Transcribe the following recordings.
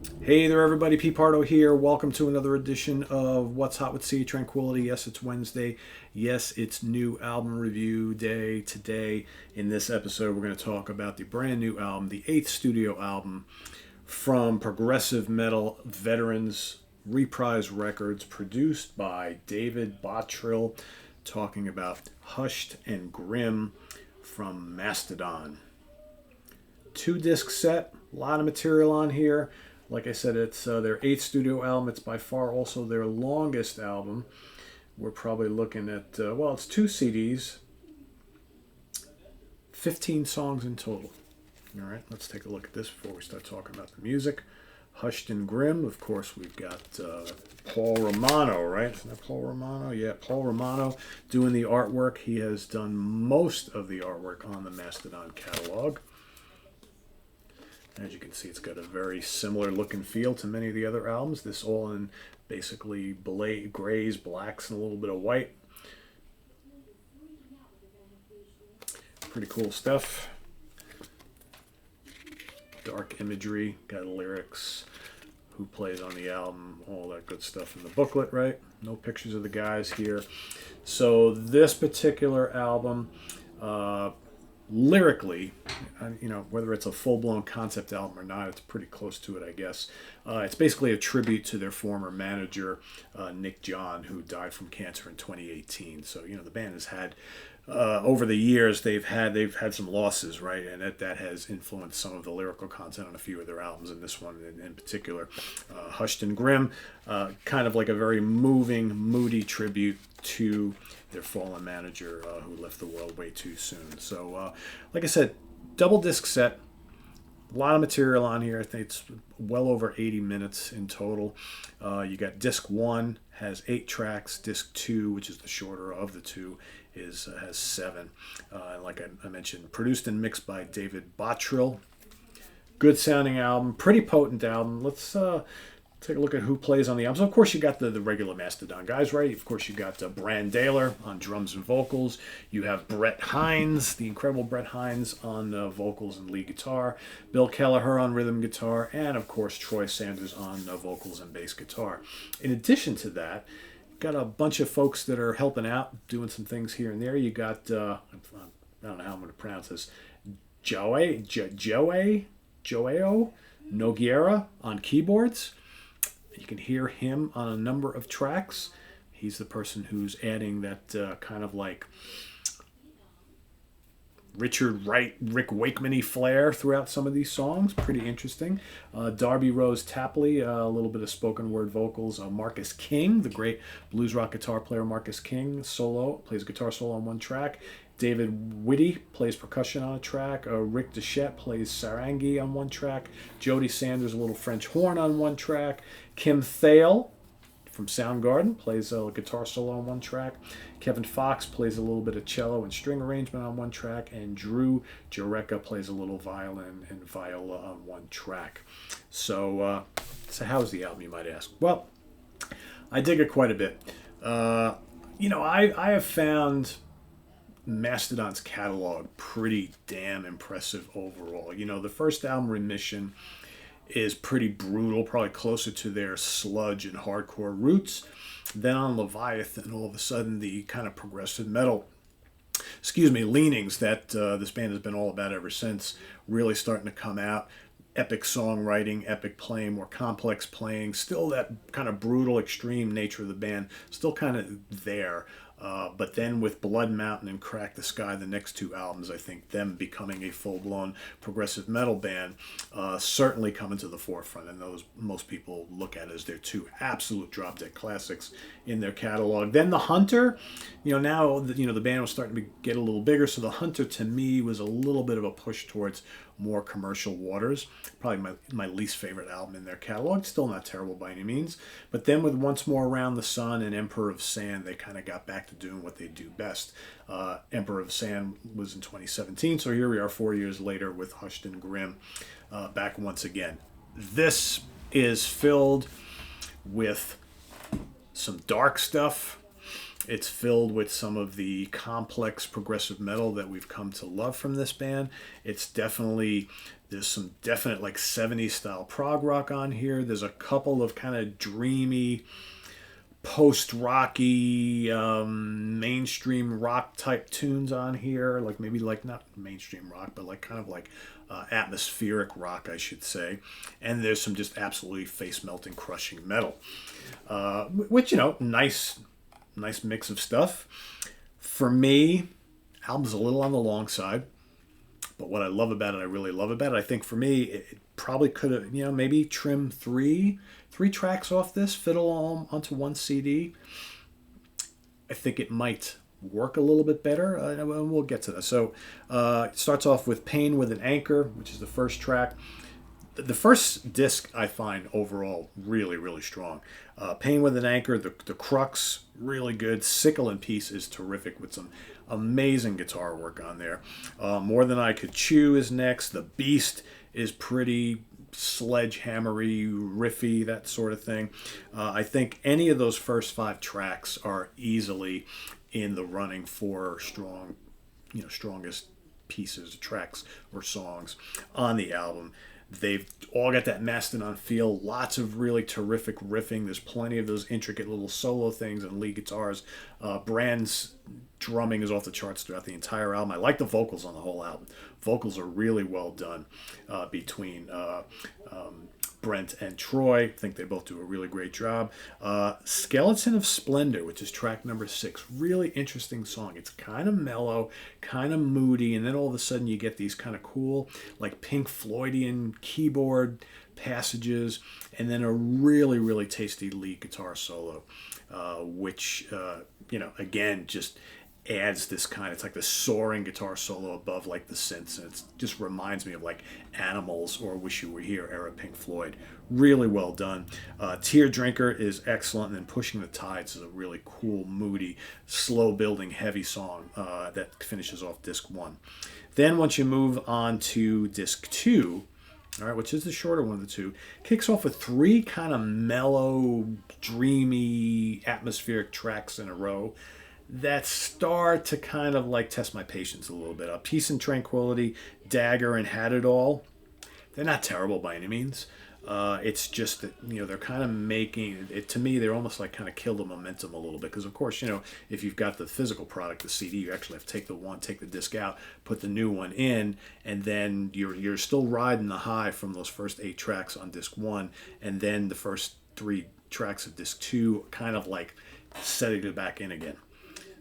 Hey there, everybody. Pete Pardo here. Welcome to another edition of What's Hot with Sea Tranquility. Yes, it's Wednesday. Yes, it's new album review day. Today, in this episode, we're going to talk about the brand new album, the eighth studio album from progressive metal veterans Reprise Records, produced by David Bottrill, talking about Hushed and Grim from Mastodon. Two disc set, a lot of material on here. Like I said, it's their eighth studio album. It's by far also their longest album. We're probably looking at, it's two CDs, 15 songs in total. All right, let's take a look at this before we start talking about the music. Hushed and Grim, of course, we've got Paul Romano, right? Isn't that Paul Romano? Yeah, Paul Romano doing the artwork. He has done most of the artwork on the Mastodon catalog. As you can see, it's got a very similar look and feel to many of the other albums. This all in basically grays, blacks, and a little bit of white. Pretty cool stuff. Dark imagery, got lyrics, who plays on the album, all that good stuff in the booklet, right? No pictures of the guys here. So this particular album, lyrically, whether it's a full-blown concept album or not, it's pretty close to it, I guess. It's basically a tribute to their former manager, Nick John, who died from cancer in 2018. So, the band has had, over the years, they've had some losses, right? And that has influenced some of the lyrical content on a few of their albums, and this one in particular. Hushed and Grim, kind of like a very moving, moody tribute to their fallen manager who left the world way too soon. So, like I said, double disc set, a lot of material on here. I think it's well over 80 minutes in total. You got disc 1 has 8 tracks. Disc 2, which is the shorter of the two, has 7. Like I mentioned, produced and mixed by David Bottrill. Good sounding album, pretty potent album. Let's take a look at who plays on the album. So, of course, you got the regular Mastodon guys, right? Of course, you got Brand Daler on drums and vocals. You have Brett Hines, the incredible Brett Hines, on vocals and lead guitar. Bill Kelleher on rhythm guitar. And, of course, Troy Sanders on vocals and bass guitar. In addition to that, got a bunch of folks that are helping out, doing some things here and there. You got, I don't know how I'm going to pronounce this, Joao Nogueira on keyboards. You can hear him on a number of tracks. He's the person who's adding that kind of like Richard Wright, Rick Wakeman-y flair throughout some of these songs. Pretty interesting. Darby Rose Tapley, a little bit of spoken word vocals. Marcus King, the great blues rock guitar player Marcus King, plays guitar solo on one track. David Whitty plays percussion on a track. Rick Deschette plays sarangi on one track. Jody Sanders, a little French horn on one track. Kim Thale from Soundgarden plays a guitar solo on one track. Kevin Fox plays a little bit of cello and string arrangement on one track. And Drew Jureka plays a little violin and viola on one track. So how's the album, you might ask? Well, I dig it quite a bit. I have found Mastodon's catalog pretty damn impressive overall. The first album, Remission, is pretty brutal, probably closer to their sludge and hardcore roots. Then on Leviathan, all of a sudden, the kind of progressive metal, leanings that this band has been all about ever since, really starting to come out. Epic songwriting, epic playing, more complex playing, still that kind of brutal, extreme nature of the band, still kind of there. But then with Blood Mountain and Crack the Sky, the next two albums, I think them becoming a full-blown progressive metal band, certainly coming to the forefront. And those most people look at as their two absolute drop-dead classics in their catalog. Then The Hunter, now the band was starting to get a little bigger. So The Hunter, to me, was a little bit of a push towards more commercial waters. Probably my least favorite album in their catalog. Still not terrible by any means. But then with Once More Around the Sun and Emperor of Sand, they kind of got back to doing what they do best. Emperor of Sand was in 2017, so here we are 4 years later with Hushed and Grim back once again. This is filled with some dark stuff, It's filled with some of the complex progressive metal that we've come to love from this band. It's definitely, there's some definite like 70s style prog rock on here. There's a couple of kind of dreamy, post rocky, mainstream rock type tunes on here. Like maybe like not mainstream rock, but like kind of like atmospheric rock, I should say. And there's some just absolutely face melting, crushing metal, which, you know, nice mix of stuff. For me, album's a little on the long side, but what I love about it, I really love about it. I think for me, it probably could have, you know, maybe trim three tracks off this, fit all onto one CD. I think it might work a little bit better, and we'll get to that. So it starts off with Pain with an Anchor, which is the first track. The first disc I find overall really, really strong. Pain with an Anchor, the crux, really good. Sickle and Peace is terrific with some amazing guitar work on there. More Than I Could Chew is next. The Beast is pretty sledgehammery, riffy, that sort of thing. I think any of those first 5 tracks are easily in the running for strong, you know, strongest pieces, tracks, or songs on the album. They've all got that Mastodon feel, lots of really terrific riffing. There's plenty of those intricate little solo things and lead guitars. Brand's drumming is off the charts throughout the entire album. I like the vocals on the whole album. Vocals are really well done between Brent and Troy. I think they both do a really great job. Skeleton of Splendor, which is track number 6. Really interesting song. It's kind of mellow, kind of moody, and then all of a sudden you get these kind of cool, like Pink Floydian keyboard passages, and then a really, really tasty lead guitar solo, which, you know, again, just adds this kind of, it's like the soaring guitar solo above like the synths, and it just reminds me of like Animals or Wish You Were Here era Pink Floyd. Really well done. Tear Drinker is excellent, and then Pushing the Tides is a really cool, moody, slow building, heavy song that finishes off disc 1. Then once you move on to disc 2, all right, which is the shorter one of the two, kicks off with 3 kind of mellow, dreamy, atmospheric tracks in a row that start to kind of like test my patience a little bit. Peace and Tranquility, Dagger, and Had It All. They're not terrible by any means. It's just that, you know, they're kind of making it, to me, they're almost like kind of kill the momentum a little bit. Because, of course, you know, if you've got the physical product, the CD, you actually have to take the disc out, put the new one in, and then you're still riding the high from those first 8 tracks on disc 1. And then the first 3 tracks of disc 2 kind of like setting it back in again.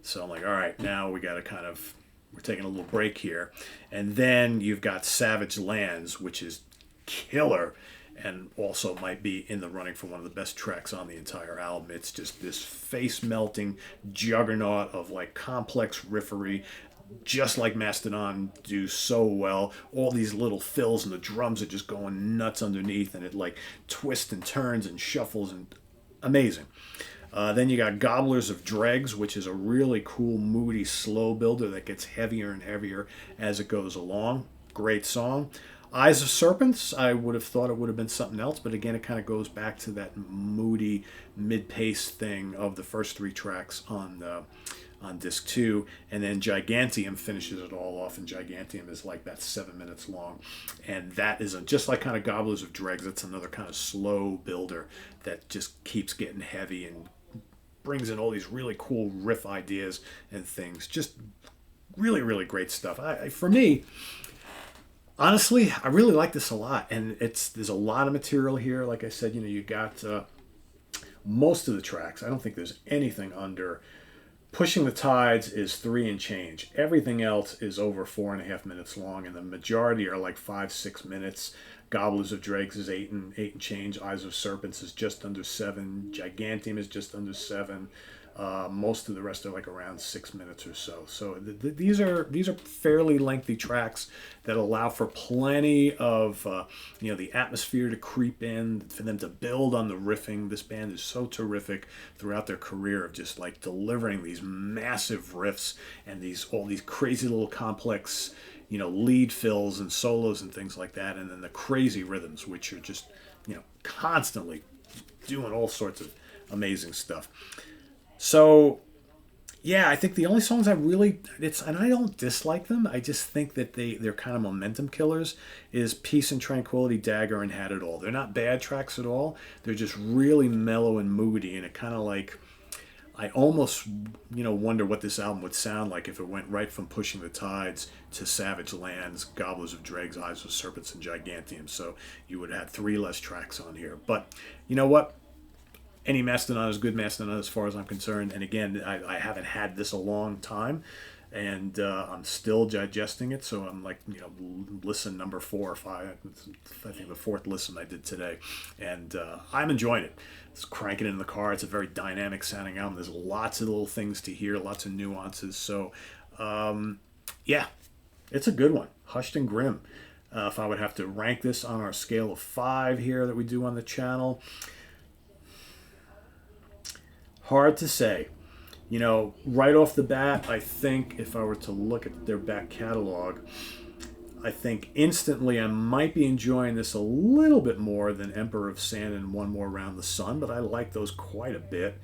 So I'm like, all right, now we got to kind of, we're taking a little break here. And then you've got Savage Lands, which is killer and also might be in the running for one of the best tracks on the entire album. It's just this face-melting juggernaut of like complex riffery, just like Mastodon do so well. All these little fills and the drums are just going nuts underneath, and it like twists and turns and shuffles, and amazing. Then you got Gobblers of Dregs, which is a really cool, moody, slow builder that gets heavier and heavier as it goes along. Great song. Eyes of Serpents, I would have thought it would have been something else, but again, it kind of goes back to that moody, mid-pace thing of the first 3 tracks on disc 2, and then Gigantium finishes it all off, and Gigantium is like that 7 minutes long, and that is just like kind of Gobblers of Dregs. That's another kind of slow builder that just keeps getting heavy and brings in all these really cool riff ideas and things. Just really, really great stuff. For me, honestly, I really like this a lot, and there's a lot of material here. Like I said, you know, you got most of the tracks. I don't think there's anything under. Pushing the Tides is 3 and change. Everything else is over 4.5 minutes long, and the majority are like 5-6 minutes. Gobblers of Dregs is 8 and change. Eyes of Serpents is just under 7. Gigantium is just under 7. Most of the rest are like around 6 minutes or so. So these are fairly lengthy tracks that allow for plenty of you know, the atmosphere to creep in, for them to build on the riffing. This band is so terrific throughout their career of just like delivering these massive riffs and all these crazy little complex, you know, lead fills and solos and things like that, and then the crazy rhythms, which are just, you know, constantly doing all sorts of amazing stuff. So Yeah, I think the only songs I really it's and I don't dislike them. I just think that they're kind of momentum killers. Is Peace and Tranquility, Dagger, and Had It All. They're not bad tracks at all. They're just really mellow and moody, and it kind of like I almost wonder what this album would sound like if it went right from Pushing the Tides to Savage Lands, Gobblers of Dregs, Eyes of Serpents, and Gigantium. So you would have had three less tracks on here. But you know what? Any Mastodon is good Mastodon as far as I'm concerned. And again, I haven't had this a long time, and I'm still digesting it. So I'm like, listen number 4 or 5. I think the fourth listen I did today, and I'm enjoying it. It's cranking it in the car. It's a very dynamic sounding album. There's lots of little things to hear, lots of nuances. So yeah, it's a good one. Hushed and Grim. If I would have to rank this on our scale of 5 here that we do on the channel, hard to say. Right off the bat, I think if I were to look at their back catalog, I think instantly I might be enjoying this a little bit more than Emperor of Sand and One More Round the Sun, but I like those quite a bit.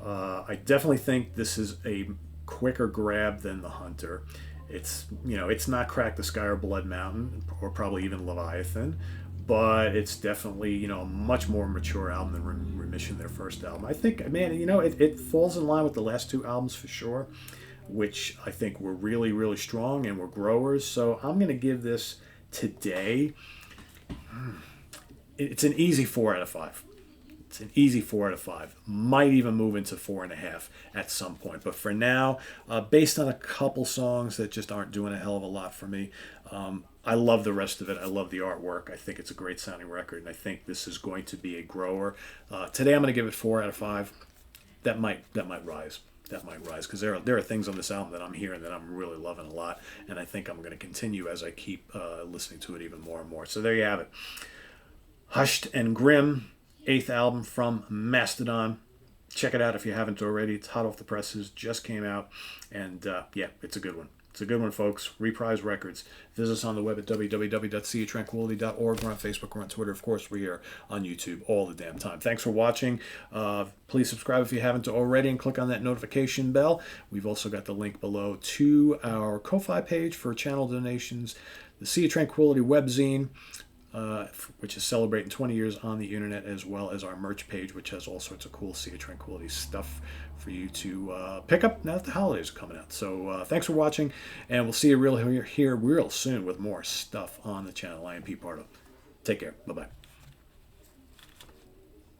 I definitely think this is a quicker grab than The Hunter. It's not Crack the Sky or Blood Mountain, or probably even Leviathan, but it's definitely a much more mature album than Remission, their first album. I think, man, it falls in line with the last two albums for sure, which I think were really, really strong and were growers. So I'm going to give this today, it's an easy 4 out of 5. It's an easy 4 out of 5. Might even move into 4.5 at some point. But for now, based on a couple songs that just aren't doing a hell of a lot for me, I love the rest of it. I love the artwork. I think it's a great sounding record, and I think this is going to be a grower. Today I'm going to give it 4 out of 5. That might rise. That might rise, because there are things on this album that I'm hearing that I'm really loving a lot, and I think I'm going to continue as I keep listening to it even more and more. So there you have it. Hushed and Grim, 8th album from Mastodon. Check it out if you haven't already. It's hot off the presses, just came out, and yeah, it's a good one. It's a good one, folks. Reprise Records. Visit us on the web at www.seatranquility.org. We're on Facebook. We're on Twitter. Of course, we're here on YouTube all the damn time. Thanks for watching. Please subscribe if you haven't already and click on that notification bell. We've also got the link below to our Ko-Fi page for channel donations, the Sea of Tranquility webzine, which is celebrating 20 years on the internet, as well as our merch page, which has all sorts of cool Sea of Tranquility stuff for you to pick up now that the holidays are coming out. So thanks for watching, and we'll see you here real soon with more stuff on the channel. I am Pete Pardo. Take care. Bye-bye.